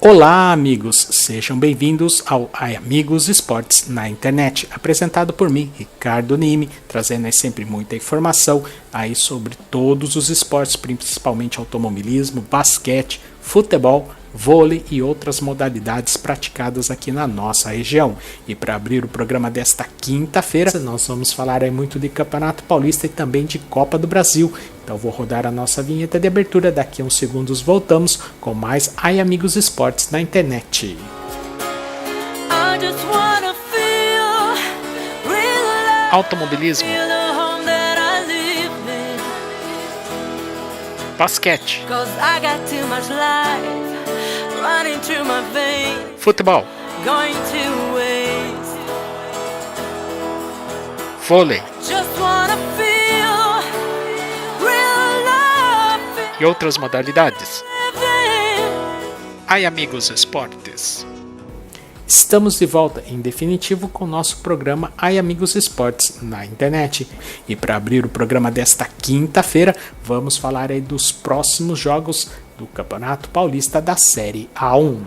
Olá amigos, sejam bem-vindos ao Amigos Esportes na Internet, apresentado por mim, Ricardo Nime, trazendo sempre muita informação aí sobre todos os esportes, principalmente automobilismo, basquete, futebol, vôlei e outras modalidades praticadas aqui na nossa região. E para abrir o programa desta quinta-feira, nós vamos falar aí muito de Campeonato Paulista e também de Copa do Brasil. Então vou rodar a nossa vinheta de abertura, daqui a uns segundos voltamos com mais Amigos Esportes na Internet. Automobilismo, basquete, futebol, vôlei e outras modalidades. Amigos Esportes. Estamos de volta, em definitivo, com o nosso programa Amigos Esportes na Internet. E para abrir o programa desta quinta-feira, vamos falar aí dos próximos jogos do Campeonato Paulista da Série A1.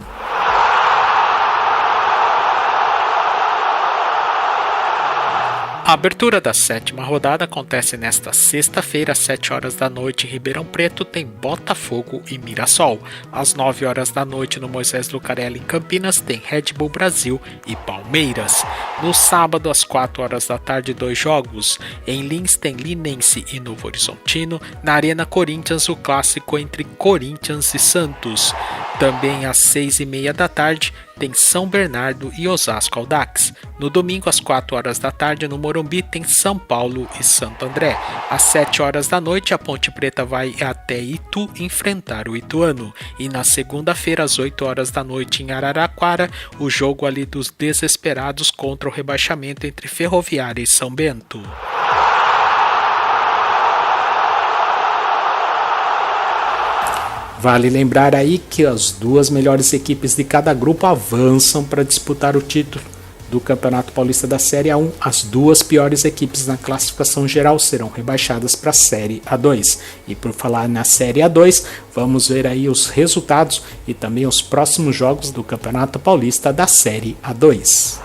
A abertura da sétima rodada acontece nesta sexta-feira, às 7 horas da noite, em Ribeirão Preto, tem Botafogo e Mirassol. Às 9 horas da noite, no Moisés Lucarelli, em Campinas, tem Red Bull Brasil e Palmeiras. No sábado, às 4 horas da tarde, 2 jogos. Em Lins, tem Linense e Novo Horizontino. Na Arena Corinthians, o clássico entre Corinthians e Santos. Também às 6h30 da tarde, tem São Bernardo e Osasco Audax. No domingo, às 4 horas da tarde, no Morumbi, tem São Paulo e Santo André. Às 7 horas da noite, a Ponte Preta vai até Itu enfrentar o Ituano. E na segunda-feira, às 8 horas da noite, em Araraquara, o jogo ali dos desesperados contra o rebaixamento entre Ferroviária e São Bento. Vale lembrar aí que as duas melhores equipes de cada grupo avançam para disputar o título do Campeonato Paulista da Série A1. As duas piores equipes na classificação geral serão rebaixadas para a Série A2. E por falar na Série A2, vamos ver aí os resultados e também os próximos jogos do Campeonato Paulista da Série A2.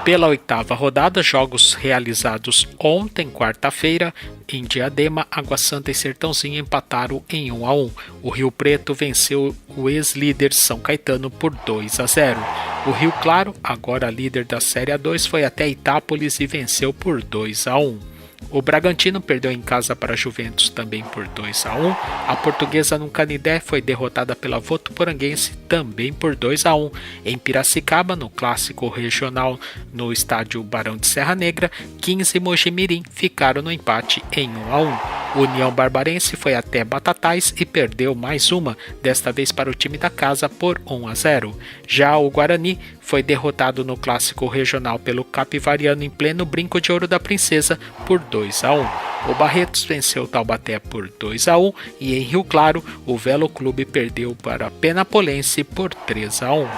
Pela oitava rodada, jogos realizados ontem, quarta-feira, em Diadema, Água Santa e Sertãozinho empataram em 1-1. O Rio Preto venceu o ex-líder São Caetano por 2-0. O Rio Claro, agora líder da Série A2, foi até Itápolis e venceu por 2-1. O Bragantino perdeu em casa para a Juventus também por 2-1. A Portuguesa no Canindé foi derrotada pela Votuporanguense também por 2-1. Em Piracicaba, no clássico regional no estádio Barão de Serra Negra, 15 e Mojimirim ficaram no empate em 1-1. O União Barbarense foi até Batatais e perdeu mais uma, desta vez para o time da casa por 1-0. Já o Guarani foi derrotado no clássico regional pelo Capivariano em pleno Brinco de Ouro da Princesa por 2-1. O Barretos venceu o Taubaté por 2-1 e em Rio Claro o Velo Clube perdeu para a Penapolense por 3-1.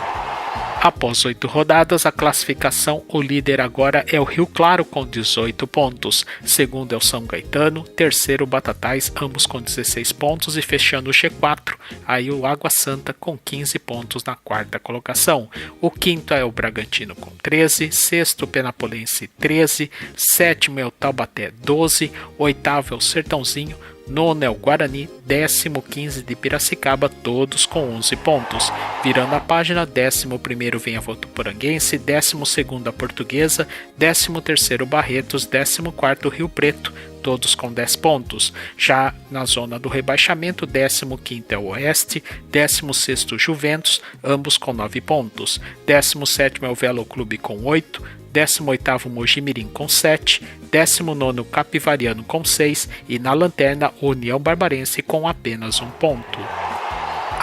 Após 8 rodadas, a classificação, o líder agora é o Rio Claro com 18 pontos, segundo é o São Caetano, terceiro o Batatais, ambos com 16 pontos e fechando o G4, aí o Água Santa com 15 pontos na quarta colocação. O quinto é o Bragantino com 13, sexto o Penapolense 13, sétimo é o Taubaté 12, oitavo é o Sertãozinho, nono é o Guarani, 15º de Piracicaba, todos com 11 pontos. Virando a página, 11º vem a Votuporanguense, 12º a Portuguesa, 13º Barretos, 14º Rio Preto, todos com 10 pontos. Já na zona do rebaixamento, 15º é o Oeste, 16º Juventus, ambos com 9 pontos. 17º é o Velo Clube com 8, 18º Mojimirim com 7, 19º Capivariano com 6 e na lanterna União Barbarense com apenas 1 ponto.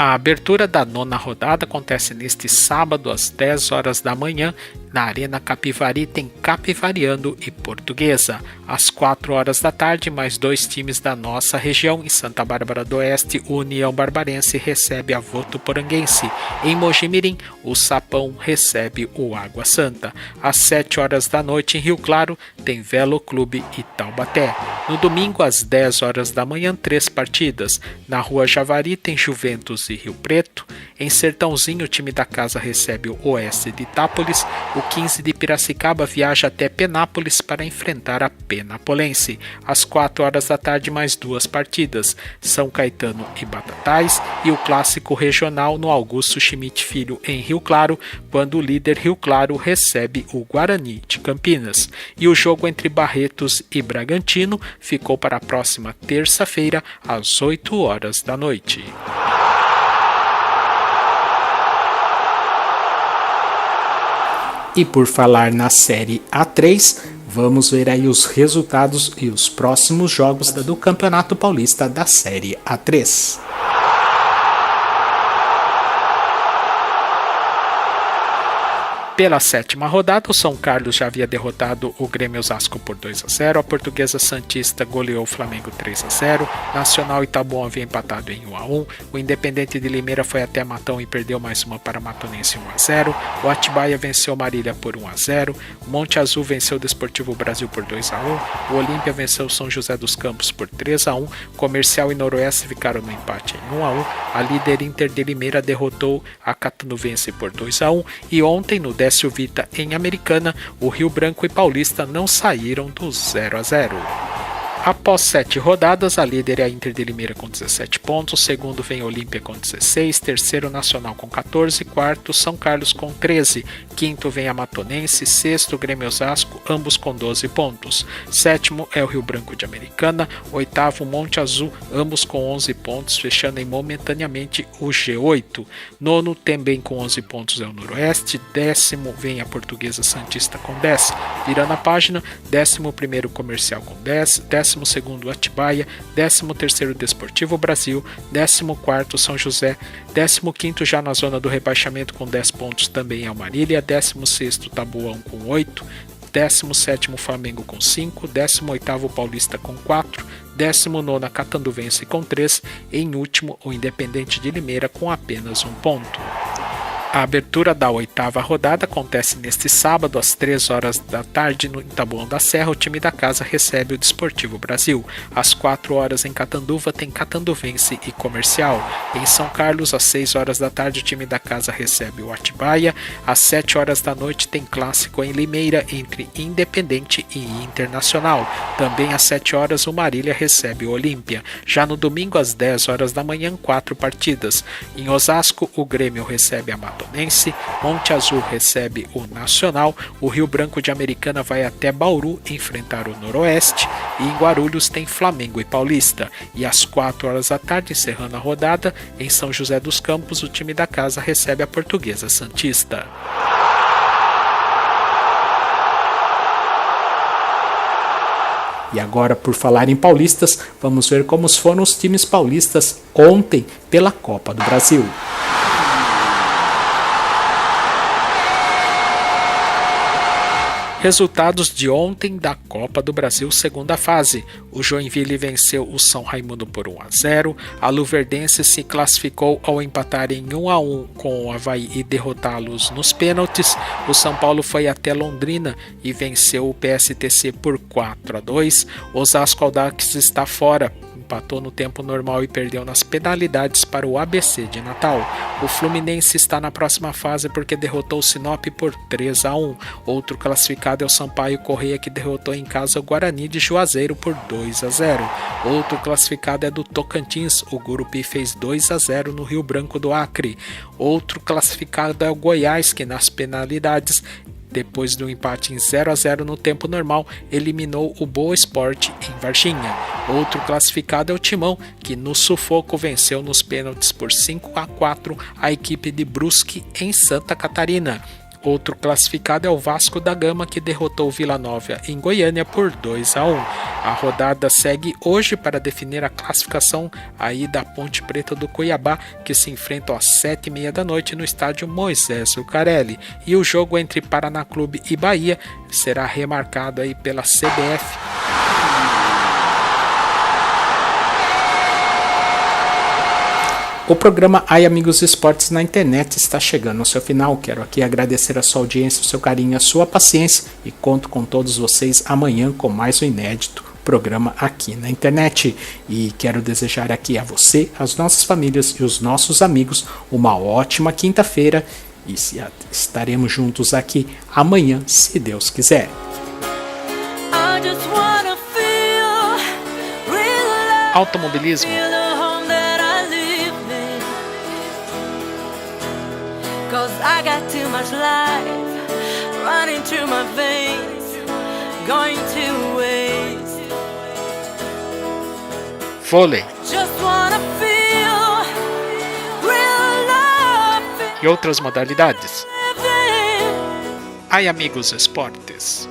A abertura da 9ª rodada acontece neste sábado às 10 horas da manhã na Arena Capivari. Tem Capivariano e Portuguesa. Às 4 horas da tarde, mais 2 times da nossa região. Em Santa Bárbara do Oeste, o União Barbarense recebe a Votuporanguense. Em Mojimirim, o Sapão recebe o Água Santa. Às 7 horas da noite, em Rio Claro, tem Velo Clube e Taubaté. No domingo, às 10 horas da manhã, 3 partidas. Na Rua Javari, tem Juventus e Rio Preto. Em Sertãozinho, o time da casa recebe o Oeste de Itápolis. O 15 de Piracicaba viaja até Penápolis para enfrentar a Penapolense. Às 4 horas da tarde, mais 2 partidas. São Caetano e Batatais. E o clássico regional no Augusto Schmidt Filho, em Rio Claro, quando o líder Rio Claro recebe o Guarani de Campinas. E o jogo entre Barretos e Bragantino ficou para a próxima terça-feira, às 8 horas da noite. E por falar na Série A3, vamos ver aí os resultados e os próximos jogos do Campeonato Paulista da Série A3. Pela 7ª rodada, o São Carlos já havia derrotado o Grêmio Osasco por 2-0, a Portuguesa Santista goleou o Flamengo 3-0, Nacional Itabuão havia empatado em 1-1, o Independente de Limeira foi até Matão e perdeu mais uma para Matonense 1-0, o Atibaia venceu Marília por 1-0, o Monte Azul venceu o Desportivo Brasil por 2-1, o Olímpia venceu o São José dos Campos por 3-1, Comercial e Noroeste ficaram no empate em 1-1, a líder Inter de Limeira derrotou a Catanduvense por 2-1 e ontem no Décio Vita em Americana, o Rio Branco e Paulista não saíram do 0-0. Após 7 rodadas, a líder é a Inter de Limeira com 17 pontos, segundo vem Olímpia com 16, terceiro Nacional com 14, quarto São Carlos com 13, quinto vem a Matonense, sexto Grêmio Osasco, ambos com 12 pontos, sétimo é o Rio Branco de Americana, oitavo Monte Azul, ambos com 11 pontos, fechando momentaneamente o G8, nono também com 11 pontos é o Noroeste, décimo vem a Portuguesa Santista com 10, virando a página, 11º Comercial com 10, 12º Atibaia, 13º Desportivo Brasil, 14º São José, 15º já na zona do rebaixamento com 10 pontos também é o Marília, 16º Tabuão com 8, 17º Flamengo com 5, 18º Paulista com 4, 19º Catanduvense com 3, em último o Independente de Limeira com apenas 1 ponto. A abertura da 8ª rodada acontece neste sábado às 3 horas da tarde no Taboão da Serra. O time da casa recebe o Desportivo Brasil. Às 4 horas em Catanduva tem Catanduvense e Comercial. Em São Carlos às 6 horas da tarde o time da casa recebe o Atibaia. Às 7 horas da noite tem clássico em Limeira entre Independente e Internacional. Também às 7 horas o Marília recebe o Olímpia. Já no domingo às 10 horas da manhã 4 partidas. Em Osasco o Grêmio recebe a Matonense, Monte Azul recebe o Nacional, o Rio Branco de Americana vai até Bauru enfrentar o Noroeste e em Guarulhos tem Flamengo e Paulista. E às 4 horas da tarde, encerrando a rodada, em São José dos Campos, o time da casa recebe a Portuguesa Santista. E agora, por falar em paulistas, vamos ver como foram os times paulistas ontem pela Copa do Brasil. Resultados de ontem da Copa do Brasil, segunda fase. O Joinville venceu o São Raimundo por 1-0. A Luverdense se classificou ao empatar em 1-1 com o Avaí e derrotá-los nos pênaltis. O São Paulo foi até Londrina e venceu o PSTC por 4-2. Osasco Audax está fora. Empatou no tempo normal e perdeu nas penalidades para o ABC de Natal. O Fluminense está na próxima fase porque derrotou o Sinop por 3-1. Outro classificado é o Sampaio Correia, que derrotou em casa o Guarani de Juazeiro por 2-0. Outro classificado é do Tocantins, o Gurupi fez 2-0 no Rio Branco do Acre. Outro classificado é o Goiás, que nas penalidades, depois do empate em 0-0 no tempo normal, eliminou o Boa Esporte em Varginha. Outro classificado é o Timão, que no sufoco venceu nos pênaltis por 5-4 a equipe de Brusque em Santa Catarina. Outro classificado é o Vasco da Gama, que derrotou o Vila Nova em Goiânia por 2-1. A rodada segue hoje para definir a classificação aí da Ponte Preta do Cuiabá, que se enfrentam às 7h30 da noite no estádio Moisés Lucarelli. E o jogo entre Paraná Clube e Bahia será remarcado aí pela CBF. O programa Ai Amigos Esportes na internet está chegando ao seu final. Quero aqui agradecer a sua audiência, o seu carinho, a sua paciência e conto com todos vocês amanhã com mais um inédito programa aqui na internet. E quero desejar aqui a você, as nossas famílias e os nossos amigos uma ótima quinta-feira e estaremos juntos aqui amanhã, se Deus quiser. Automobilismo, 'cause I got too much life running through my veins, going to waste. vôlei Just wanna feel real love e outras modalidades. living. Ai Amigos Esportes.